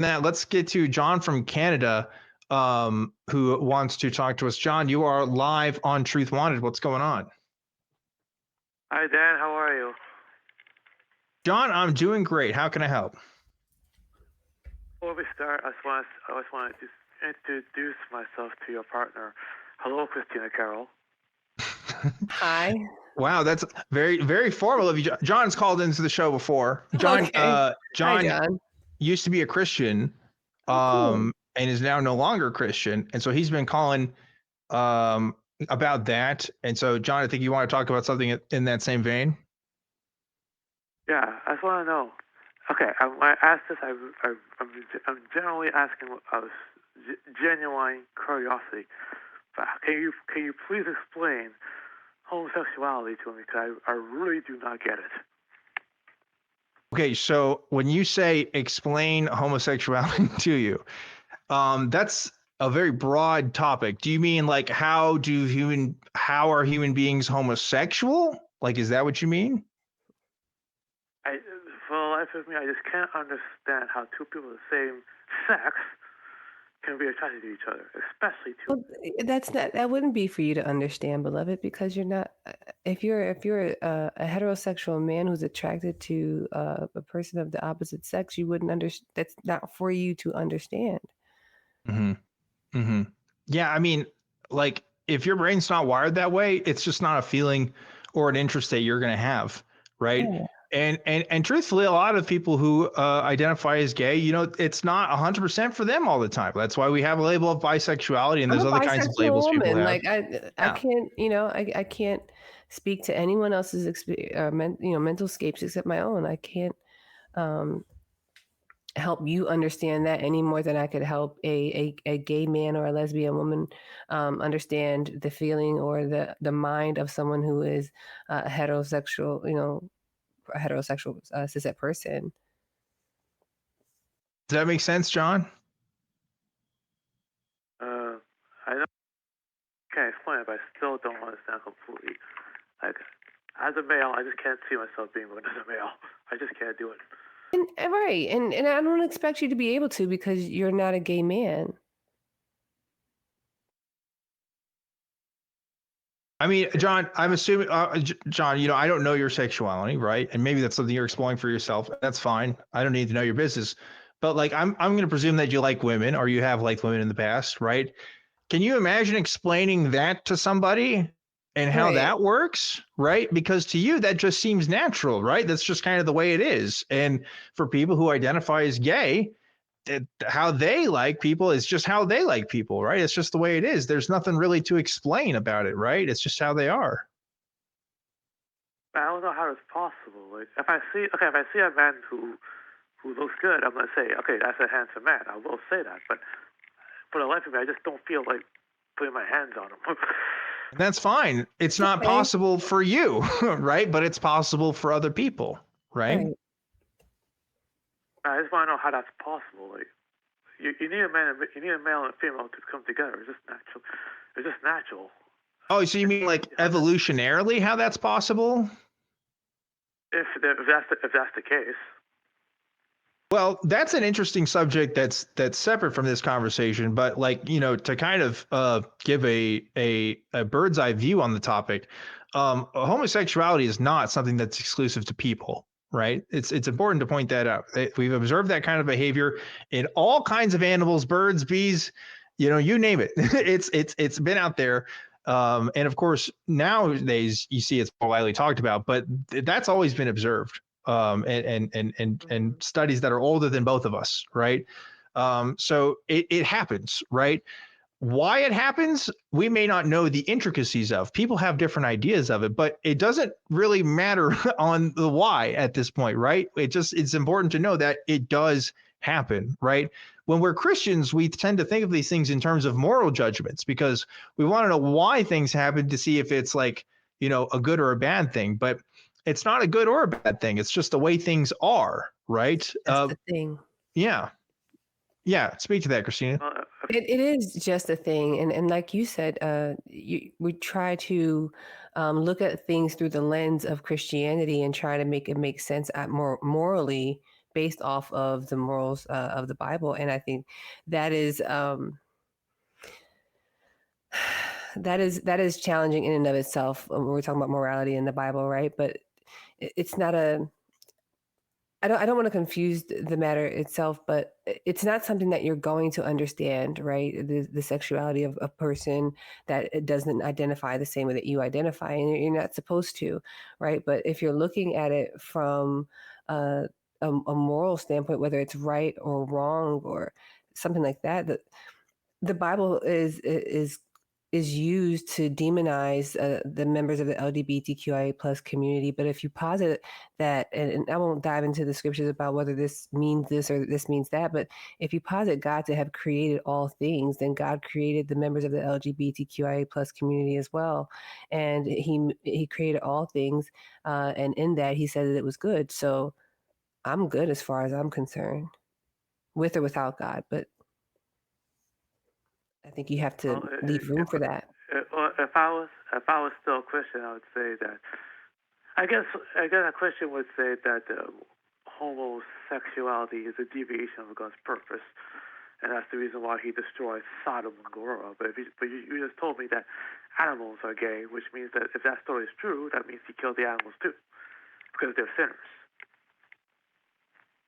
Now let's get to John from Canada, who wants to talk to us. John, you are live on Truth Wanted. What's going on? Hi, Dan. How are you? John, I'm doing great. How can I help? Before we start, I just want to introduce myself to your partner. Hello, Christina Carroll. Hi. Wow, that's very, very formal of you. John's called into the show before. John, Okay. Hi, John John. used to be a Christian, Oh, cool. and is now no longer a Christian, and so he's been calling about that. And so, John, I think you want to talk about something in that same vein. Yeah, I just want to know. Okay, I asked this. I'm generally asking out of genuine curiosity. But can you please explain homosexuality to me? Because I really do not get it. Okay, so when you say explain homosexuality to you, that's a very broad topic. Do you mean like how are human beings homosexual? Like, is that what you mean? For the life of me, I just can't understand how two people of the same sex can be attracted to each other, especially two. Well, that wouldn't be for you to understand, beloved, because you're not. If you're a heterosexual man who's attracted to a person of the opposite sex, you wouldn't understand. That's not for you to understand. Mm-hmm. Mm-hmm. Yeah, I mean, like if your brain's not wired that way, it's just not a feeling or an interest that you're gonna have, right? Yeah. And truthfully, a lot of people who identify as gay, it's not 100% for them all the time. That's why we have a label of bisexuality, and I'm there's a other kinds of bisexual labels people woman. have. Like I Yeah. can't, I can't speak to anyone else's mental scapes except my own. I can't um, help you understand that any more than I could help a gay man or a lesbian woman understand the feeling or the mind of someone who is a heterosexual, a heterosexual cishet person. Does that make sense, John? I don't can't explain it, but I still don't understand completely. Like, as a male, I just can't see myself being with another male. I just can't do it. And right, and I don't expect you to be able to because you're not a gay man. I mean, John, I'm assuming, John, I don't know your sexuality, right? And maybe that's something you're exploring for yourself. That's fine. I don't need to know your business. But like, I'm going to presume that you like women or you have liked women in the past, right? Can you imagine explaining that to somebody and how Right. that works, right? Because to you, that just seems natural, right? That's just kind of the way it is. And for people who identify as gay, how they like people is just how they like people, right? It's just the way it is. There's nothing really to explain about it, right? It's just how they are. I don't know how it's possible. Like, if I see a man who looks good, I'm gonna say, okay, that's a handsome man. I will say that. But for the life of me, I just don't feel like putting my hands on him. And that's fine. It's not Okay. possible for you, right? But it's possible for other people, right? Right. I just want to know how that's possible. Like, you need a man, you need a male and a female to come together. It's just natural. It's just natural. Oh, so you mean like evolutionarily how that's possible? If that's the case. Well, that's an interesting subject that's separate from this conversation, but like, to kind of give a bird's eye view on the topic, homosexuality is not something that's exclusive to people, right? It's important to point that out. We've observed that kind of behavior in all kinds of animals, birds, bees, you name it. It's been out there. And of course, nowadays you see it's more widely talked about, but that's always been observed. And studies that are older than both of us, right? So it happens, right? Why it happens, we may not know the intricacies of. People have different ideas of it, but it doesn't really matter on the why at this point, right? It's important to know that it does happen, right? When we're Christians, we tend to think of these things in terms of moral judgments because we want to know why things happen to see if it's like, a good or a bad thing. But it's not a good or a bad thing. It's just the way things are, right? That's the thing. Yeah. Yeah. Speak to that, Christina. It is just a thing, and like you said, we try to look at things through the lens of Christianity and try to make it make sense more morally based off of the morals of the Bible. And I think that is that is challenging in and of itself when we're talking about morality in the Bible, right? But it's not a I don't want to confuse the matter itself, but it's not something that you're going to understand, right? The sexuality of a person that it doesn't identify the same way that you identify, and you're not supposed to, right? But if you're looking at it from a moral standpoint, whether it's right or wrong or something like that, the Bible is used to demonize the members of the LGBTQIA plus community. But if you posit that, and I won't dive into the scriptures about whether this means this or this means that, but if you posit God to have created all things, then God created the members of the LGBTQIA plus community as well, and he created all things, and in that he said that it was good. So I'm good as far as I'm concerned, with or without God, but I think you have to leave room for that. If I was still a Christian, I would say that I guess a Christian would say that homosexuality is a deviation of God's purpose, and that's the reason why He destroyed Sodom and Gomorrah. But you just told me that animals are gay, which means that if that story is true, that means He killed the animals too, because they're sinners.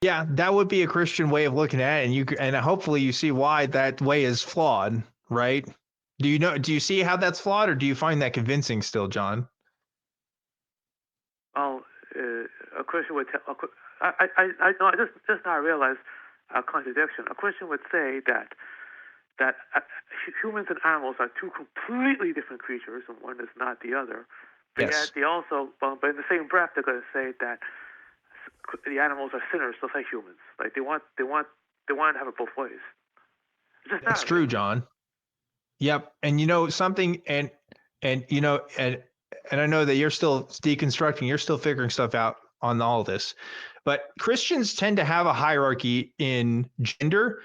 Yeah, that would be a Christian way of looking at it, and hopefully you see why that way is flawed, right? Do you see how that's flawed, or do you find that convincing still, John? Well, a Christian would tell. I know. Just now I realized a contradiction. A Christian would say that humans and animals are two completely different creatures, and one is not the other. But Yes. yet they also, but in the same breath, they're going to say that the animals are sinners, just like humans. Like they want to have it both ways. That's true, John. Yep. And you know something, and you know, and I know that you're still deconstructing, you're still figuring stuff out on all this, but Christians tend to have a hierarchy in gender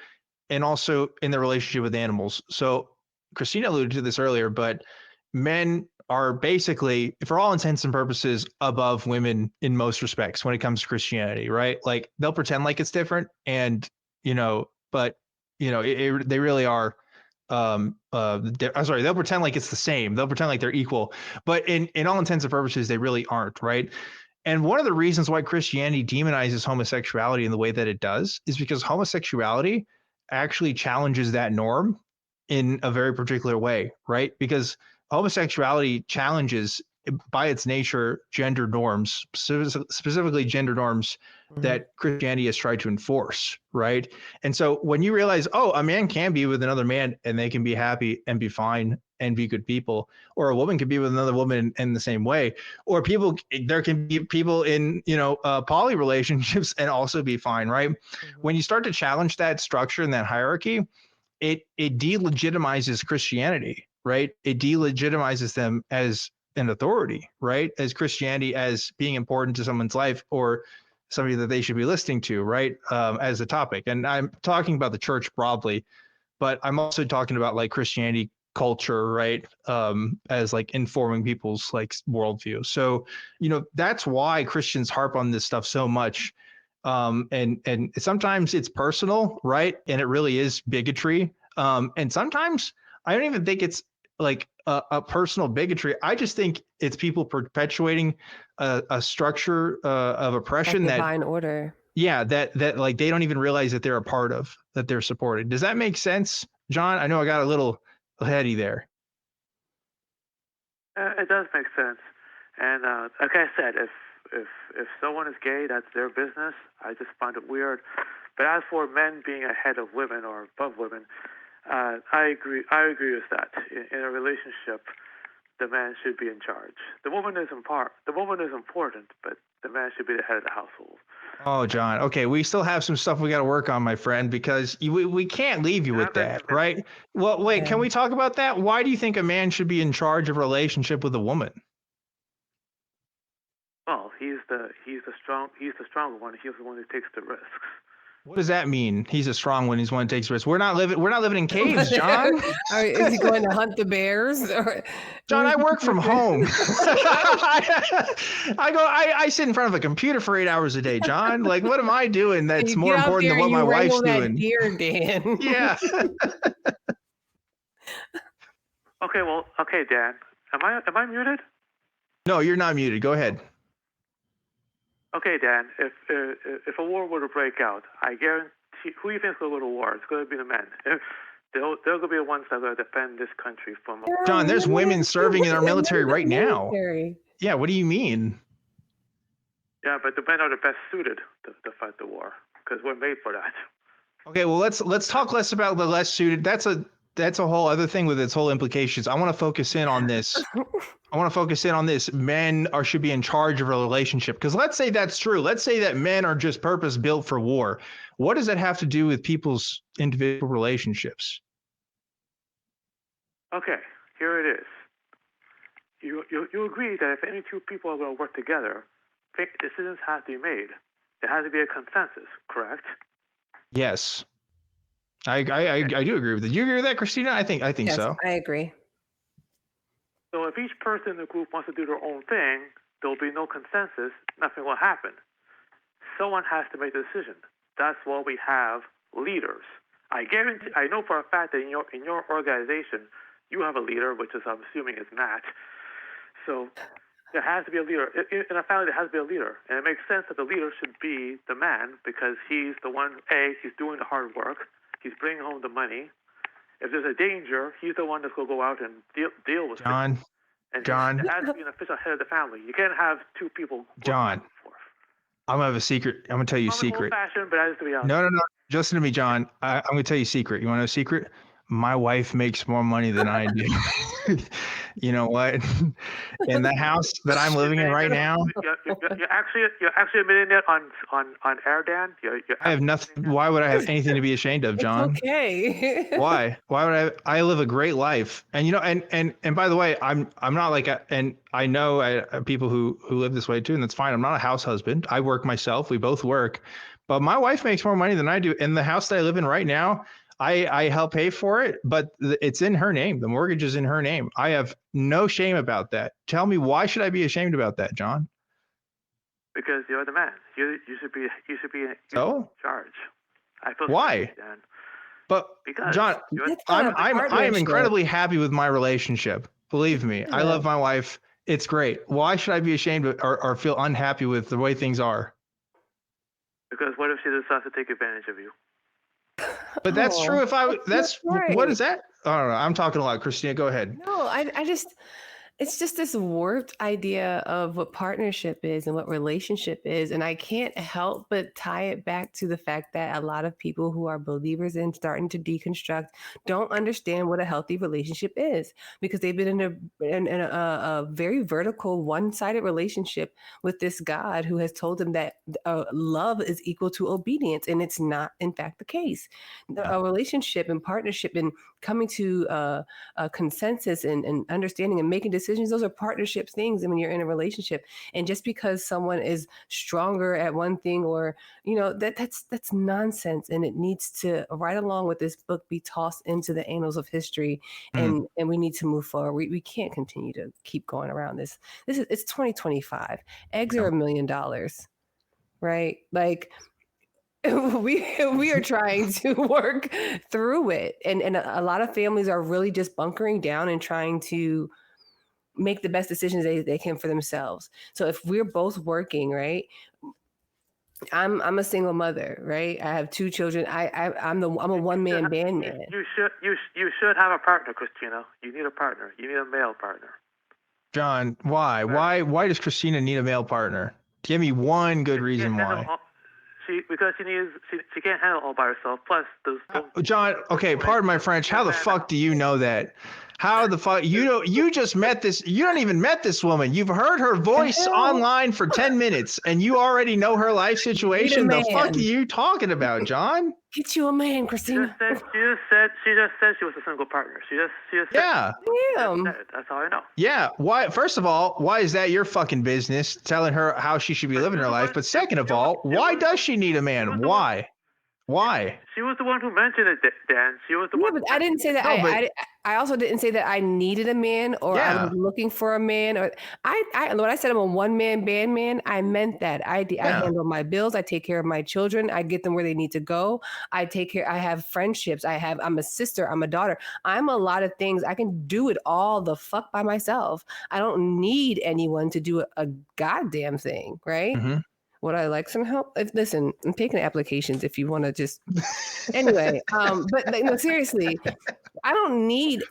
and also in the relationship with animals. So Christina alluded to this earlier, but men are basically, for all intents and purposes, above women in most respects when it comes to Christianity, right? Like they'll pretend like it's different, and but they really are. I'm sorry, they'll pretend like it's the same. They'll pretend like they're equal, but in all intents and purposes, they really aren't, right? And one of the reasons why Christianity demonizes homosexuality in the way that it does is because homosexuality actually challenges that norm in a very particular way, right? Because homosexuality challenges, by its nature, gender norms, specifically gender norms that Christianity has tried to enforce, right? And so when you realize, oh, a man can be with another man and they can be happy and be fine and be good people, or a woman can be with another woman in the same way, or there can be people in poly relationships and also be fine, right? When you start to challenge that structure and that hierarchy, it delegitimizes Christianity, right? It delegitimizes them as an authority, right? As Christianity as being important to someone's life or somebody that they should be listening to, right? As a topic. And I'm talking about the church broadly, but I'm also talking about like Christianity culture, right? As like informing people's like worldview. So, that's why Christians harp on this stuff so much. And sometimes it's personal, right? And it really is bigotry. And sometimes I don't even think it's like a personal bigotry. I just think it's people perpetuating a structure of oppression like divine order. Yeah, that like they don't even realize that they're a part of, that they're supported. Does that make sense, John? I know I got a little heady there. It does make sense, and like I said, if someone is gay, that's their business. I just find it weird. But as for men being ahead of women or above women, I agree. I agree with that. In a relationship, the man should be in charge. The woman is important, but the man should be the head of the household. Oh, John. Okay, we still have some stuff we got to work on, my friend, because we can't leave you with that, right? Well, wait, can we talk about that? Why do you think a man should be in charge of a relationship with a woman? Well, he's the stronger one. He's the one who takes the risks. What does that mean? He's a strong one. He's one who takes risks. We're not living in caves, John. Is he going to hunt the bears? John, I work from home. I sit in front of a computer for 8 hours a day, John. Like, what am I doing that's more important than what my wife's doing? Deer, Dan. Yeah. Okay, Dan. Am I muted? No, you're not muted. Go ahead. Okay, Dan. If a war were to break out, I guarantee. Who do you think is going to go to war? It's going to be the men. They're going to be the ones that are going to defend this country from. John, there's women serving in our military right now. Yeah, what do you mean? Yeah, but the men are the best suited to fight the war because we're made for that. Okay, well let's talk less about the less suited. That's a whole other thing with its whole implications. I want to focus in on this. Men should be in charge of a relationship. Because let's say that's true. Let's say that men are just purpose built for war. What does that have to do with people's individual relationships? Okay, here it is. You agree that if any two people are going to work together, decisions have to be made. There has to be a consensus, correct? Yes. I do agree with that. You agree with that, Christina? I think yes, so. I agree. So if each person in the group wants to do their own thing, there'll be no consensus. Nothing will happen. Someone has to make the decision. That's why we have leaders. I know for a fact that in your organization, you have a leader, which is I'm assuming is Matt. So there has to be a leader. In a family, there has to be a leader. And it makes sense that the leader should be the man because he's the one, he's doing the hard work. He's bringing home the money. If there's a danger, he's the one that's going to go out and deal with it. John. There has to be an official head of the family. You can't have two people. John. I'm going to have a secret. I'm going to tell you a secret. Old-fashioned, but that is the reality. No. Just listen to me, John. I'm going to tell you a secret. You want to know a secret? My wife makes more money than I do. You know what? In the house that I'm living in right now. You're actually admitting that on air, Dan. I have nothing. Why would I have anything to be ashamed of, John? It's okay. Why would I live a great life? And you know, and by the way, I'm not like and I know people who live this way too, and that's fine. I'm not a house husband. I work myself. We both work, but my wife makes more money than I do. In the house that I live in right now, I help pay for it, but it's in her name. The mortgage is in her name. I have no shame about that. Tell me, why should I be ashamed about that, John? Because you're the man. You should be in charge. I feel why? Dan. But because John, I am incredibly happy with my relationship. Believe me, I love my wife. It's great. Why should I be ashamed or feel unhappy with the way things are? Because what if she decides to take advantage of you? But that's true. That's right. What is that? I don't know. I'm talking a lot. Christina, go ahead. No, I just, it's just this warped idea of what partnership is and what relationship is. And I can't help but tie it back to the fact that a lot of people who are believers in starting to deconstruct don't understand what a healthy relationship is because they've been in a very vertical, one-sided relationship with this God who has told them that love is equal to obedience. And it's not, in fact, the case. A relationship and partnership and coming to a consensus and understanding and making decisions, those are partnerships things. And when you're in a relationship, and just because someone is stronger at one thing, or that's nonsense, and it needs to, right along with this book, be tossed into the annals of history, and we need to move forward. We can't continue to keep going around this. It's 2025. Eggs are $1 million, right? Like, we are trying to work through it, and a lot of families are really just bunkering down and trying to make the best decisions they can for themselves. So if we're both working, right? I'm a single mother, right? I have 2 children. I'm a one-man band man. You should have a partner, Christina. You need a partner. You need a male partner. John, why? Why does Christina need a male partner? Give me one good reason why. Because she can't handle it all by herself. Plus, John, okay, pardon my French. How the fuck do you know that? How the fuck you just met this? You don't even met this woman. You've heard her voice online for 10 minutes, and you already know her life situation. The fuck are you talking about, John? Get you a man, Christina. She just said she was a single partner. She just yeah. Said it. That's all I know. Yeah. Why? First of all, why is that your fucking business? Telling her how she should be living her life. But second of all, why does she need a man? Why? Why? She was the one who mentioned it, Dan. She was the Yeah, one. but I didn't say that. No, but I also didn't say that I needed a man or I was yeah, looking for a man. Or when I said I'm a one man band man, I meant that. I yeah. handle my bills. I take care of my children. I get them where they need to go. I take care. I have friendships. I'm a sister. I'm a daughter. I'm a lot of things. I can do it all the fuck by myself. I don't need anyone to do a goddamn thing, right? Mhm. Would I like some help? Listen, I'm taking applications if you want to just anyway. But like, no, seriously, I don't need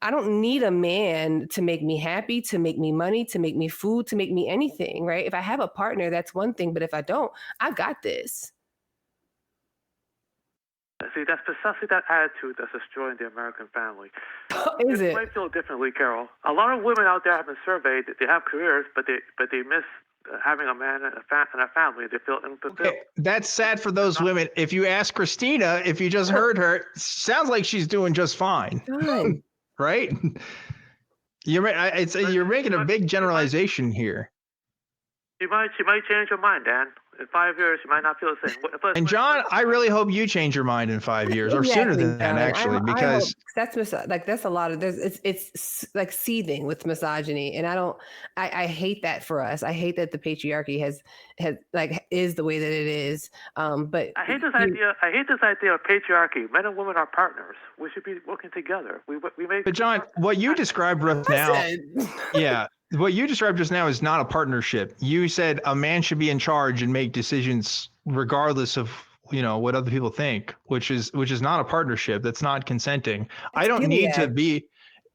a man to make me happy, to make me money, to make me food, to make me anything, right? If I have a partner, that's one thing, but if I don't, I got this. See, that's precisely that attitude that's destroying the American family. Is it? You might feel differently, Carol. A lot of women out there have been surveyed that they have careers, but they miss having a man and a family. They feel unfulfilled. Okay, that's sad for those women. If you ask Christina, if you just heard her, sounds like she's doing just fine, Fine. right? You're making a big generalization here. She might change her mind, Dan. In 5 years, she might not feel the same. And John, I really hope you change your mind in 5 years or sooner than that, actually, because that's a lot of it's like seething with misogyny, and I hate that for us. I hate that the patriarchy has is the way that it is. But I hate this idea. I hate this idea of patriarchy. Men and women are partners. We should be working together. We make. But John, what you described right now, yeah. What you described just now is not a partnership. You said a man should be in charge and make decisions regardless of, what other people think, which is not a partnership. That's not consenting. I don't need to be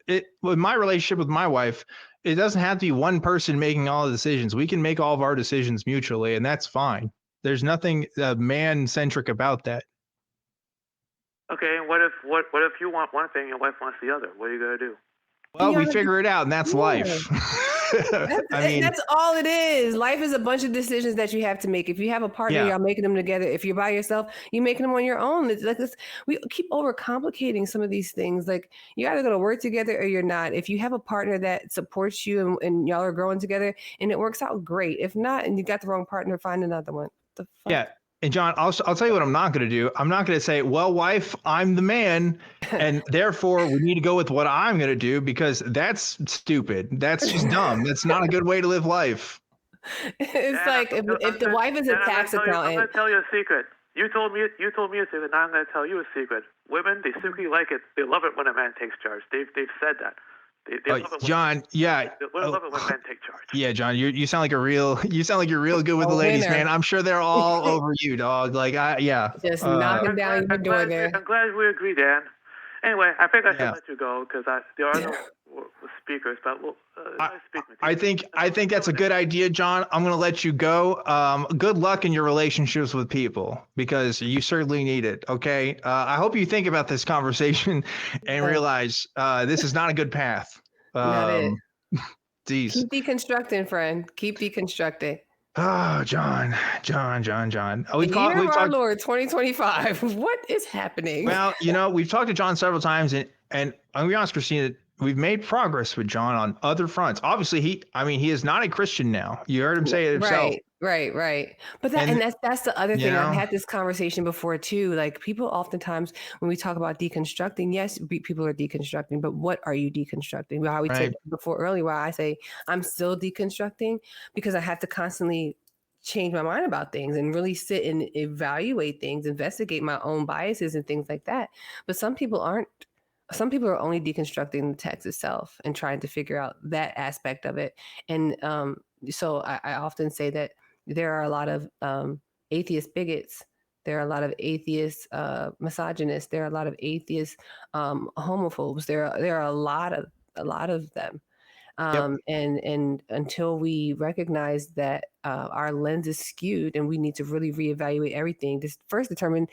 with my relationship with my wife. It doesn't have to be one person making all the decisions. We can make all of our decisions mutually, and that's fine. There's nothing man-centric about that. Okay, and what if you want one thing and your wife wants the other? What are you gonna do? Well, we figure it out, and that's life. That's all it is. Life is a bunch of decisions that you have to make. If you have a partner, y'all making them together. If you're by yourself, you're making them on your own. It's like this. We keep overcomplicating some of these things. Like you either going to work together or you're not. If you have a partner that supports you and y'all are growing together and it works out, great. If not, and you got the wrong partner, find another one. The fuck? Yeah. And John, I'll tell you what I'm not going to do. I'm not going to say, well, wife, I'm the man, and therefore we need to go with what I'm going to do, because that's stupid. That's just dumb. That's not a good way to live life. It's like if the wife is a tax accountant. I'm going to tell you a secret. You told me a secret. Now I'm going to tell you a secret. Women, they secretly like it. They love it when a man takes charge. They've said that. They love it John, they love it when men take charge. Yeah, John, you sound like you're real good with the ladies, man. I'm sure they're all over you, dog. Like, just knocking down your door there. I'm glad we agree, Dan. Anyway, I think I should let you go because there are no speakers. But nice speaking with you. I think that's a good idea, John. I'm going to let you go. Good luck in your relationships with people, because you certainly need it. Okay. I hope you think about this conversation and realize this is not a good path. Not it. Geez. Keep deconstructing, friend. Keep deconstructing. Oh, John. We've our Lord 2025. What is happening? Well, we've talked to John several times, and I'm gonna be honest, Christina, we've made progress with John on other fronts. Obviously, he is not a Christian now. You heard him say it himself. Right. But that's the other thing. I've had this conversation before too. Like people oftentimes when we talk about deconstructing, yes, people are deconstructing, but what are you deconstructing? How we said before earlier, why I say I'm still deconstructing, because I have to constantly change my mind about things and really sit and evaluate things, investigate my own biases and things like that. But some people aren't. Some people are only deconstructing the text itself and trying to figure out that aspect of it. And so I often say that there are a lot of atheist bigots. There are a lot of atheist misogynists. There are a lot of atheist homophobes. There are a lot of them. And until we recognize that our lens is skewed and we need to really reevaluate everything, just first determine,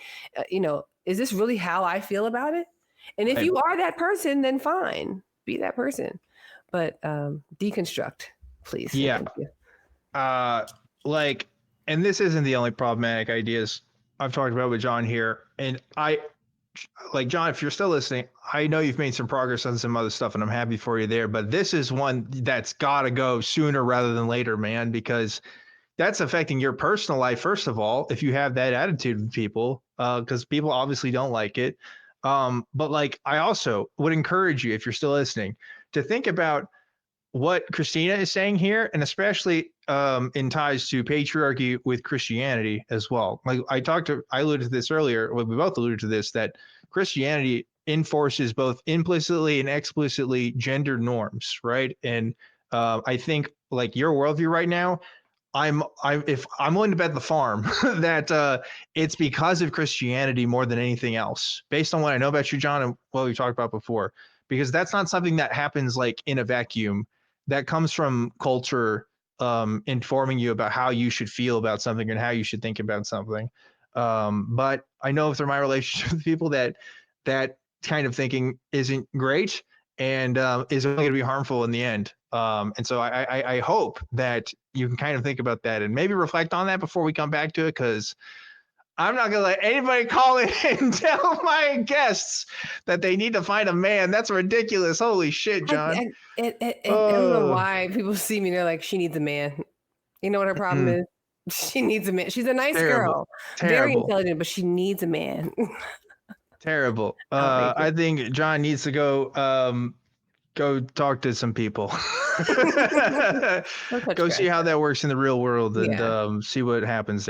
is this really how I feel about it? And if you are that person, then fine, be that person. But deconstruct, please. Yeah. And this isn't the only problematic ideas I've talked about with John here. And John, if you're still listening, I know you've made some progress on some other stuff and I'm happy for you there, but this is one that's got to go sooner rather than later, man, because that's affecting your personal life. First of all, if you have that attitude with people, because people obviously don't like it. But like, I also would encourage you, if you're still listening, to think about what Christina is saying here, and especially in ties to patriarchy with Christianity as well. Like I alluded to this earlier. Well, we both alluded to this, that Christianity enforces both implicitly and explicitly gender norms, right? And I think like your worldview right now, if I'm willing to bet the farm that it's because of Christianity more than anything else, based on what I know about you, John, and what we talked about before, because that's not something that happens like in a vacuum. That comes from culture informing you about how you should feel about something and how you should think about something. But I know through my relationship with people that kind of thinking isn't great and is only going to be harmful in the end. And so I hope that you can kind of think about that and maybe reflect on that before we come back to it, because I'm not going to let anybody call in and tell my guests that they need to find a man. That's ridiculous. Holy shit, John. I don't know why people see me, they're like, she needs a man. You know what her problem is? She needs a man. She's a nice girl, very intelligent, but she needs a man. Terrible. I think John needs to go talk to some people. Go see how that works in the real world and see what happens there.